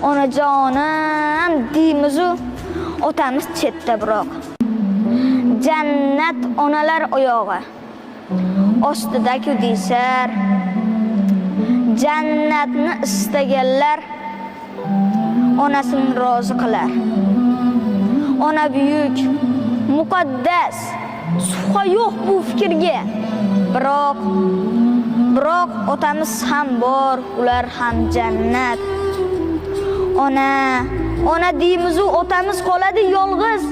onajonim deymizu otamiz chetda biroq. Jannat onalar oyog'i ostida-ku deysar. Jannatni istaganlar onasini rozi qilar. Ona buyuk, muqaddas, shubha yo'q bu fikrga. Biroq otamiz ham bor, ular ham jannat. Ona deymiz-u otamiz qoladi yolg'iz.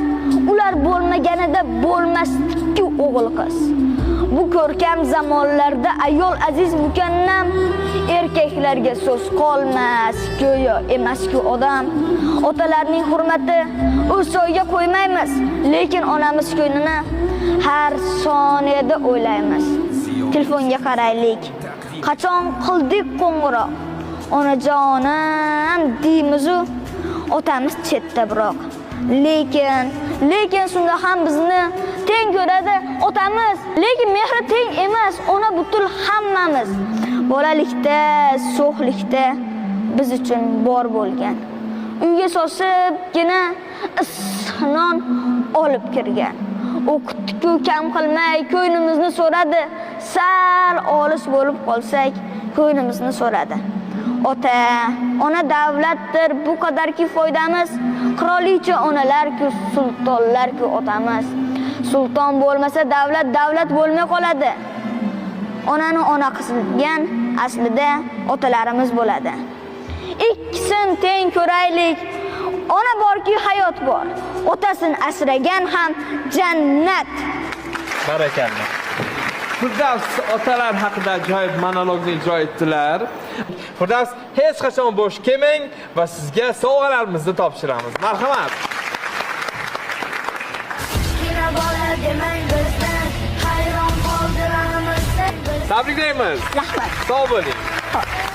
Ular bo'lmaganida bo'lmasdi-ku o'g'il qiz. Bu ko'rkam zamonlarda ayol aziz mukannam, erkaklarga so'z qolmas, go'yo emas-ku odam. Otalarning hurmati o'z joyiga qo'ymaymiz, lekin onamiz ko'nglini har soniyada o'ylaymiz. Telefonga qaraylik. Qachon qildik qo'ng'iroq? Onajonim deymiz-u otamiz chetda biroq. Lekin shunda ham bizni teng ko'radi otamiz. Lekin mehri teng emas, ona butul hammamiz. Bolalikda, so'xlikda biz uchun bor bo'lgan. Uyga sosibgina isnon olib kirgan. O'qitdi-ku kam qilmay ko'nglimizni so'radi. Sal olis bo'lib qolsak, ko'nglimizni so'radi. Ona davlatdir, bu qadarki foydamiz. Qirolicha onalar-ku, sultonlar-ku otamiz. Sulton bo'lmasa davlat bo'lmay qoladi. Onani ona qilgan aslida otalarimiz bo'ladi. Ikkisin teng ko'raylik. Ona borki hayot bor. Otasini asragan ham jannat. Barakalloh. Firdavs otalar haqida ajoyib monologni ijro etdilar. Firdavs, hech qachon bo'sh kelmang va sizga sovg'alarimizni topshiramiz. Marhamat. Tabriklaymiz. Rahmat. Sog' bo'ling.